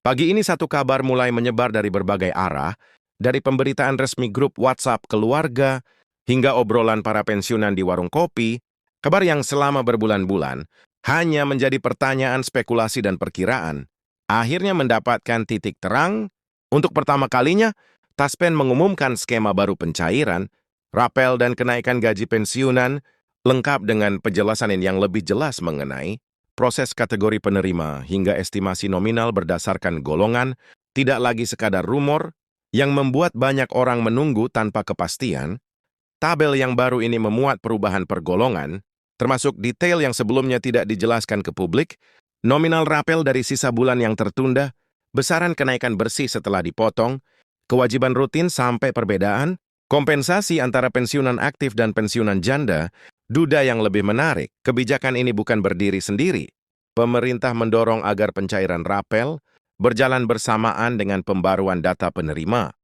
Pagi ini satu kabar mulai menyebar dari berbagai arah, dari pemberitaan resmi grup WhatsApp keluarga, hingga obrolan para pensiunan di warung kopi, kabar yang selama berbulan-bulan hanya menjadi pertanyaan spekulasi dan perkiraan, akhirnya mendapatkan titik terang. Untuk pertama kalinya, Taspen mengumumkan skema baru pencairan, rapel dan kenaikan gaji pensiunan, lengkap dengan penjelasan yang lebih jelas mengenai proses kategori penerima hingga estimasi nominal berdasarkan golongan, tidak lagi sekadar rumor yang membuat banyak orang menunggu tanpa kepastian. Tabel yang baru ini memuat perubahan per golongan, termasuk detail yang sebelumnya tidak dijelaskan ke publik, nominal rapel dari sisa bulan yang tertunda, besaran kenaikan bersih setelah dipotong, kewajiban rutin sampai perbedaan, kompensasi antara pensiunan aktif dan pensiunan janda. Duda yang lebih menarik, kebijakan ini bukan berdiri sendiri. Pemerintah mendorong agar pencairan rapel berjalan bersamaan dengan pembaruan data penerima,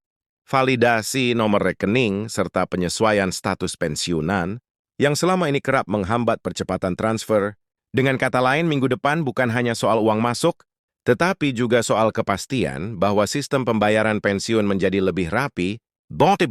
validasi nomor rekening, serta penyesuaian status pensiunan yang selama ini kerap menghambat percepatan transfer. Dengan kata lain, minggu depan bukan hanya soal uang masuk, tetapi juga soal kepastian bahwa sistem pembayaran pensiun menjadi lebih rapi,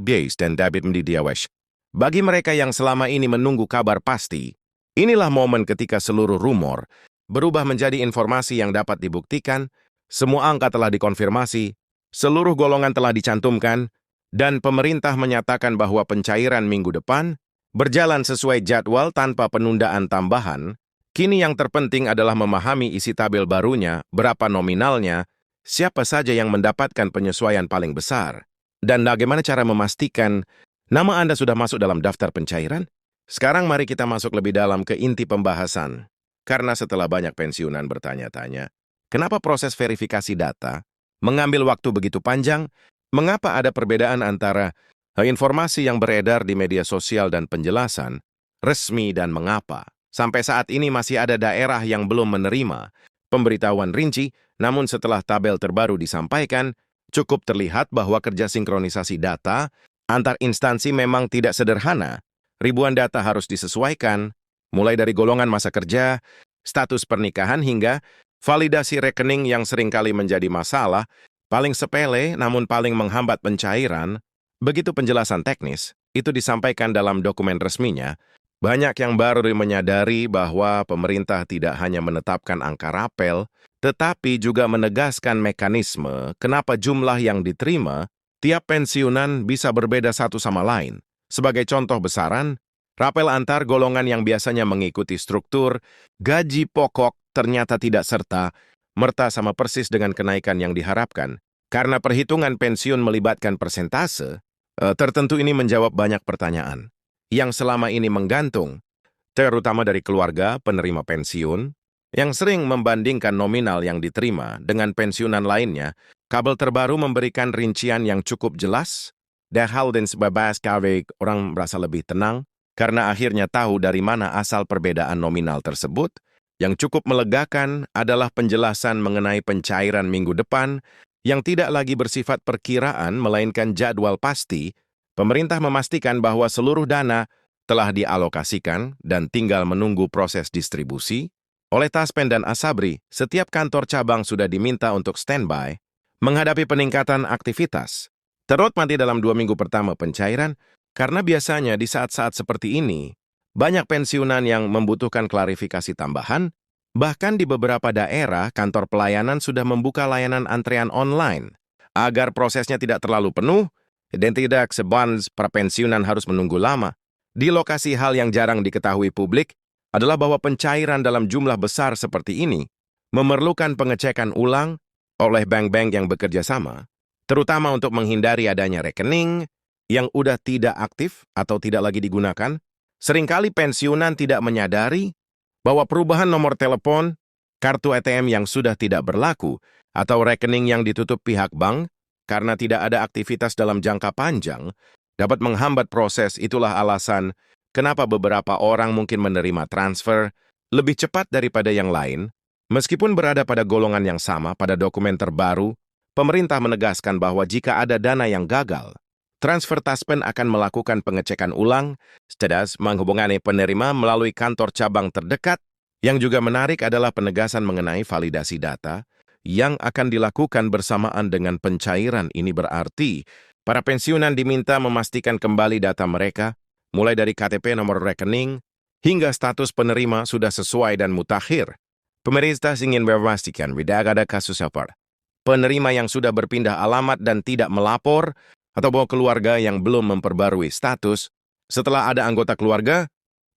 based dan debit mendidiawesh. Bagi mereka yang selama ini menunggu kabar pasti, inilah momen ketika seluruh rumor berubah menjadi informasi yang dapat dibuktikan, semua angka telah dikonfirmasi, seluruh golongan telah dicantumkan, dan pemerintah menyatakan bahwa pencairan minggu depan berjalan sesuai jadwal tanpa penundaan tambahan. Kini yang terpenting adalah memahami isi tabel barunya, berapa nominalnya, siapa saja yang mendapatkan penyesuaian paling besar, dan bagaimana cara memastikan nama Anda sudah masuk dalam daftar pencairan. Sekarang mari kita masuk lebih dalam ke inti pembahasan. Karena setelah banyak pensiunan bertanya-tanya, kenapa proses verifikasi data mengambil waktu begitu panjang? Mengapa ada perbedaan antara informasi yang beredar di media sosial dan penjelasan resmi, dan mengapa sampai saat ini masih ada daerah yang belum menerima pemberitahuan rinci? Namun setelah tabel terbaru disampaikan, cukup terlihat bahwa kerja sinkronisasi data antar instansi memang tidak sederhana. Ribuan data harus disesuaikan, mulai dari golongan masa kerja, status pernikahan, hingga validasi rekening yang seringkali menjadi masalah, paling sepele namun paling menghambat pencairan. Begitu penjelasan teknis, itu disampaikan dalam dokumen resminya, banyak yang baru menyadari bahwa pemerintah tidak hanya menetapkan angka rapel, tetapi juga menegaskan mekanisme kenapa jumlah yang diterima tiap pensiunan bisa berbeda satu sama lain. Sebagai contoh besaran, rapel antar golongan yang biasanya mengikuti struktur gaji pokok ternyata tidak serta-merta sama persis dengan kenaikan yang diharapkan. Karena perhitungan pensiun melibatkan persentase, tertentu ini menjawab banyak pertanyaan yang selama ini menggantung, terutama dari keluarga penerima pensiun, yang sering membandingkan nominal yang diterima dengan pensiunan lainnya. Kabel terbaru memberikan rincian yang cukup jelas, dahal dan sebabas kawek orang merasa lebih tenang, karena akhirnya tahu dari mana asal perbedaan nominal tersebut. Yang cukup melegakan adalah penjelasan mengenai pencairan minggu depan, yang tidak lagi bersifat perkiraan melainkan jadwal pasti. Pemerintah memastikan bahwa seluruh dana telah dialokasikan dan tinggal menunggu proses distribusi. Oleh Taspen dan Asabri, setiap kantor cabang sudah diminta untuk standby menghadapi peningkatan aktivitas, terutama dalam 2 minggu pertama pencairan, karena biasanya di saat-saat seperti ini, banyak pensiunan yang membutuhkan klarifikasi tambahan. Bahkan di beberapa daerah, kantor pelayanan sudah membuka layanan antrean online, agar prosesnya tidak terlalu penuh, dan tidak sebans para pensiunan harus menunggu lama. Di lokasi, hal yang jarang diketahui publik adalah bahwa pencairan dalam jumlah besar seperti ini memerlukan pengecekan ulang oleh bank-bank yang bekerja sama, terutama untuk menghindari adanya rekening yang udah tidak aktif atau tidak lagi digunakan. Seringkali pensiunan tidak menyadari bahwa perubahan nomor telepon, kartu ATM yang sudah tidak berlaku, atau rekening yang ditutup pihak bank karena tidak ada aktivitas dalam jangka panjang dapat menghambat proses. Itulah alasan kenapa beberapa orang mungkin menerima transfer lebih cepat daripada yang lain. Meskipun berada pada golongan yang sama. Pada dokumen terbaru, pemerintah menegaskan bahwa jika ada dana yang gagal, transfer Taspen akan melakukan pengecekan ulang, setelah menghubungi penerima melalui kantor cabang terdekat. Yang juga menarik adalah penegasan mengenai validasi data yang akan dilakukan bersamaan dengan pencairan ini berarti para pensiunan diminta memastikan kembali data mereka, mulai dari KTP nomor rekening, hingga status penerima sudah sesuai dan mutakhir. Pemerintah ingin memastikan tidak ada kasus seperti penerima yang sudah berpindah alamat dan tidak melapor, atau bahwa keluarga yang belum memperbarui status. Setelah ada anggota keluarga,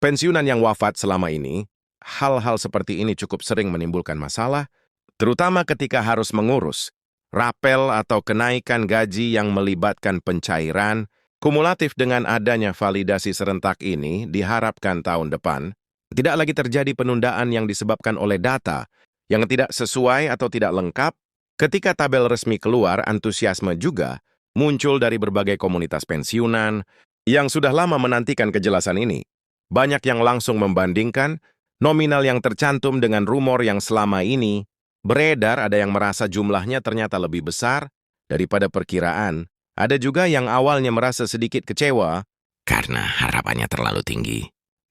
pensiunan yang wafat selama ini, hal-hal seperti ini cukup sering menimbulkan masalah, terutama ketika harus mengurus rapel atau kenaikan gaji yang melibatkan pencairan. Kumulatif dengan adanya validasi serentak ini diharapkan tahun depan tidak lagi terjadi penundaan yang disebabkan oleh data yang tidak sesuai atau tidak lengkap. Ketika tabel resmi keluar, antusiasme juga muncul dari berbagai komunitas pensiunan yang sudah lama menantikan kejelasan ini. Banyak yang langsung membandingkan nominal yang tercantum dengan rumor yang selama ini beredar. Ada yang merasa jumlahnya ternyata lebih besar daripada perkiraan. Ada juga yang awalnya merasa sedikit kecewa karena harapannya terlalu tinggi.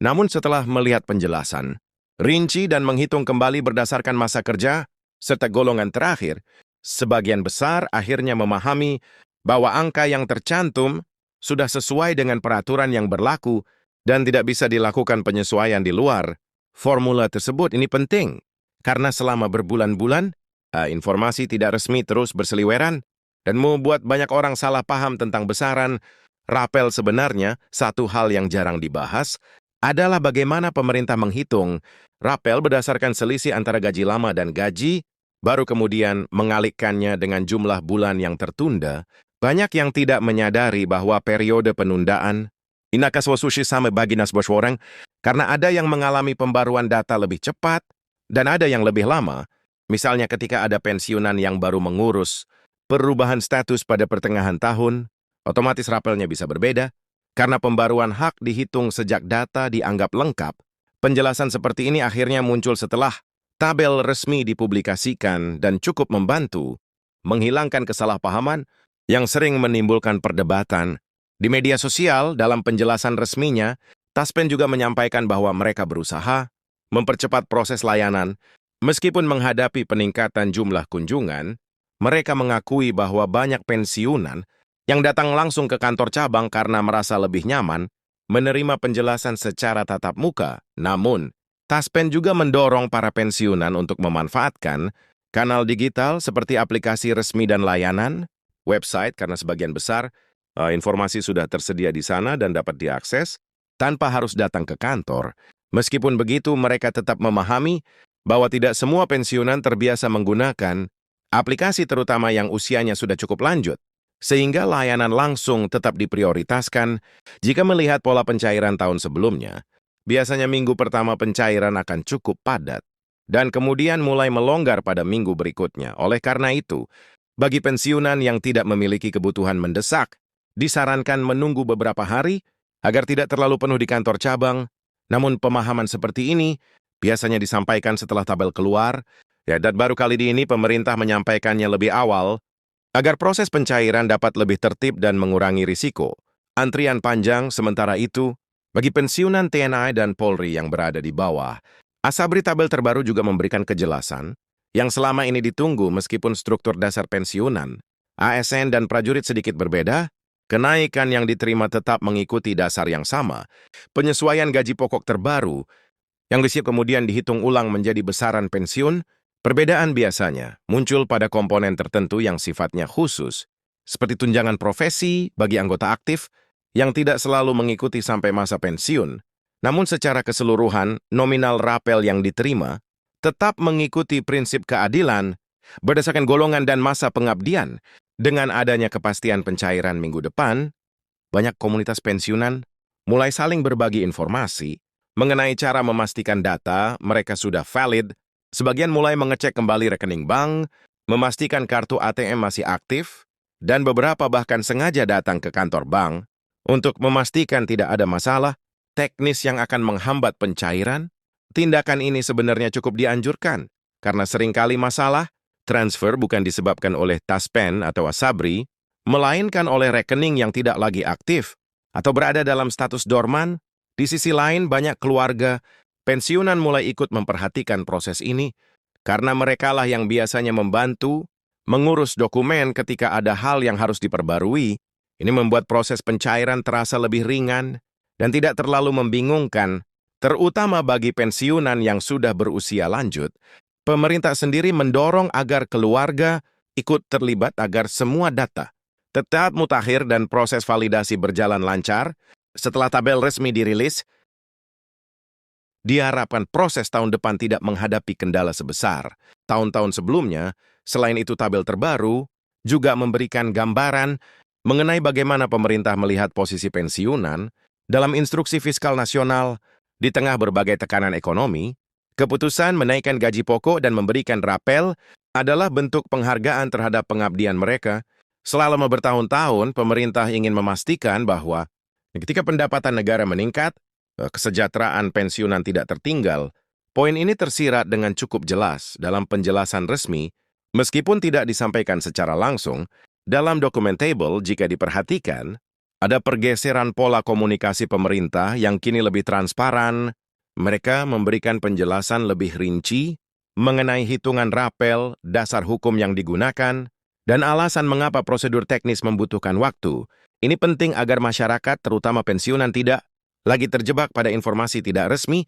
Namun setelah melihat penjelasan, rinci dan menghitung kembali berdasarkan masa kerja, serta golongan terakhir, sebagian besar akhirnya memahami bahwa angka yang tercantum sudah sesuai dengan peraturan yang berlaku dan tidak bisa dilakukan penyesuaian di luar formula tersebut. Ini penting, karena selama berbulan-bulan, informasi tidak resmi terus berseliweran dan membuat banyak orang salah paham tentang besaran rapel. Sebenarnya, satu hal yang jarang dibahas adalah bagaimana pemerintah menghitung rapel berdasarkan selisih antara gaji lama dan gaji, baru kemudian mengalihkannya dengan jumlah bulan yang tertunda. Banyak yang tidak menyadari bahwa periode penundaan inakaswasushi sama bagi nasbos orang karena ada yang mengalami pembaruan data lebih cepat dan ada yang lebih lama. Misalnya ketika ada pensiunan yang baru mengurus perubahan status pada pertengahan tahun, otomatis rapelnya bisa berbeda karena pembaruan hak dihitung sejak data dianggap lengkap. Penjelasan seperti ini akhirnya muncul setelah tabel resmi dipublikasikan dan cukup membantu menghilangkan kesalahpahaman yang sering menimbulkan perdebatan. Di media sosial, dalam penjelasan resminya, Taspen juga menyampaikan bahwa mereka berusaha mempercepat proses layanan. Meskipun menghadapi peningkatan jumlah kunjungan, mereka mengakui bahwa banyak pensiunan yang datang langsung ke kantor cabang karena merasa lebih nyaman menerima penjelasan secara tatap muka. Namun, Taspen juga mendorong para pensiunan untuk memanfaatkan kanal digital seperti aplikasi resmi dan layanan, website, karena sebagian besar informasi sudah tersedia di sana dan dapat diakses tanpa harus datang ke kantor. Meskipun begitu, mereka tetap memahami bahwa tidak semua pensiunan terbiasa menggunakan aplikasi, terutama yang usianya sudah cukup lanjut, sehingga layanan langsung tetap diprioritaskan. Jika melihat pola pencairan tahun sebelumnya, biasanya minggu pertama pencairan akan cukup padat, dan kemudian mulai melonggar pada minggu berikutnya. Oleh karena itu, bagi pensiunan yang tidak memiliki kebutuhan mendesak, disarankan menunggu beberapa hari agar tidak terlalu penuh di kantor cabang. Namun pemahaman seperti ini biasanya disampaikan setelah tabel keluar, dan baru kali ini pemerintah menyampaikannya lebih awal agar proses pencairan dapat lebih tertib dan mengurangi risiko antrian panjang. Sementara itu, bagi pensiunan TNI dan Polri yang berada di bawah, Asabri tabel terbaru juga memberikan kejelasan yang selama ini ditunggu. Meskipun struktur dasar pensiunan, ASN dan prajurit sedikit berbeda, kenaikan yang diterima tetap mengikuti dasar yang sama. Penyesuaian gaji pokok terbaru yang disiap kemudian dihitung ulang menjadi besaran pensiun. Perbedaan biasanya muncul pada komponen tertentu yang sifatnya khusus, seperti tunjangan profesi bagi anggota aktif yang tidak selalu mengikuti sampai masa pensiun. Namun secara keseluruhan, nominal rapel yang diterima tetap mengikuti prinsip keadilan berdasarkan golongan dan masa pengabdian. Dengan adanya kepastian pencairan minggu depan, banyak komunitas pensiunan mulai saling berbagi informasi mengenai cara memastikan data mereka sudah valid. Sebagian mulai mengecek kembali rekening bank, memastikan kartu ATM masih aktif, dan beberapa bahkan sengaja datang ke kantor bank untuk memastikan tidak ada masalah teknis yang akan menghambat pencairan. Tindakan ini sebenarnya cukup dianjurkan, karena seringkali masalah transfer bukan disebabkan oleh Taspen atau Asabri, melainkan oleh rekening yang tidak lagi aktif atau berada dalam status dorman. Di sisi lain, banyak keluarga pensiunan mulai ikut memperhatikan proses ini karena merekalah yang biasanya membantu mengurus dokumen ketika ada hal yang harus diperbarui. Ini membuat proses pencairan terasa lebih ringan dan tidak terlalu membingungkan, terutama bagi pensiunan yang sudah berusia lanjut. Pemerintah sendiri mendorong agar keluarga ikut terlibat agar semua data tetap mutakhir dan proses validasi berjalan lancar. Setelah tabel resmi dirilis, diharapkan proses tahun depan tidak menghadapi kendala sebesar tahun-tahun sebelumnya. Selain itu, tabel terbaru juga memberikan gambaran mengenai bagaimana pemerintah melihat posisi pensiunan dalam instruksi fiskal nasional di tengah berbagai tekanan ekonomi. Keputusan menaikkan gaji pokok dan memberikan rapel adalah bentuk penghargaan terhadap pengabdian mereka. Selama bertahun-tahun, pemerintah ingin memastikan bahwa ketika pendapatan negara meningkat, kesejahteraan pensiunan tidak tertinggal. Poin ini tersirat dengan cukup jelas dalam penjelasan resmi, meskipun tidak disampaikan secara langsung. Dalam dokumen table, jika diperhatikan, ada pergeseran pola komunikasi pemerintah yang kini lebih transparan. Mereka memberikan penjelasan lebih rinci mengenai hitungan rapel, dasar hukum yang digunakan, dan alasan mengapa prosedur teknis membutuhkan waktu. Ini penting agar masyarakat, terutama pensiunan, tidak lagi terjebak pada informasi tidak resmi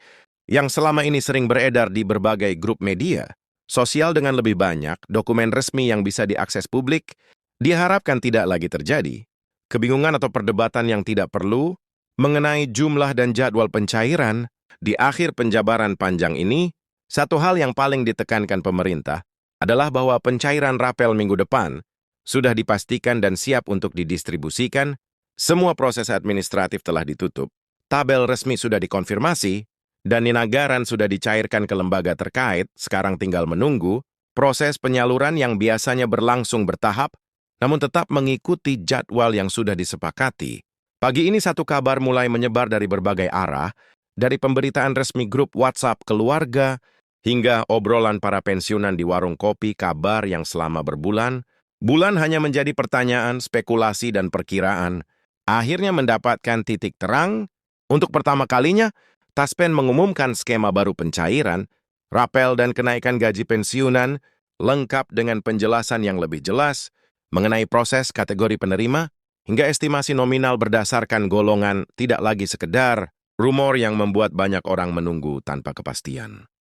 yang selama ini sering beredar di berbagai grup media sosial. Dengan lebih banyak dokumen resmi yang bisa diakses publik, diharapkan tidak lagi terjadi kebingungan atau perdebatan yang tidak perlu mengenai jumlah dan jadwal pencairan. Di akhir penjabaran panjang ini, satu hal yang paling ditekankan pemerintah adalah bahwa pencairan rapel minggu depan sudah dipastikan dan siap untuk didistribusikan. Semua proses administratif telah ditutup, tabel resmi sudah dikonfirmasi, dan anggaran sudah dicairkan ke lembaga terkait. Sekarang tinggal menunggu proses penyaluran yang biasanya berlangsung bertahap, namun tetap mengikuti jadwal yang sudah disepakati. Pagi ini satu kabar mulai menyebar dari berbagai arah, dari pemberitaan resmi grup WhatsApp keluarga, hingga obrolan para pensiunan di warung kopi. Kabar yang selama berbulan-bulan hanya menjadi pertanyaan, spekulasi, dan perkiraan, akhirnya mendapatkan titik terang. Untuk pertama kalinya, Taspen mengumumkan skema baru pencairan, rapel, dan kenaikan gaji pensiunan, lengkap dengan penjelasan yang lebih jelas mengenai proses kategori penerima, hingga estimasi nominal berdasarkan golongan. Tidak lagi sekedar rumor yang membuat banyak orang menunggu tanpa kepastian.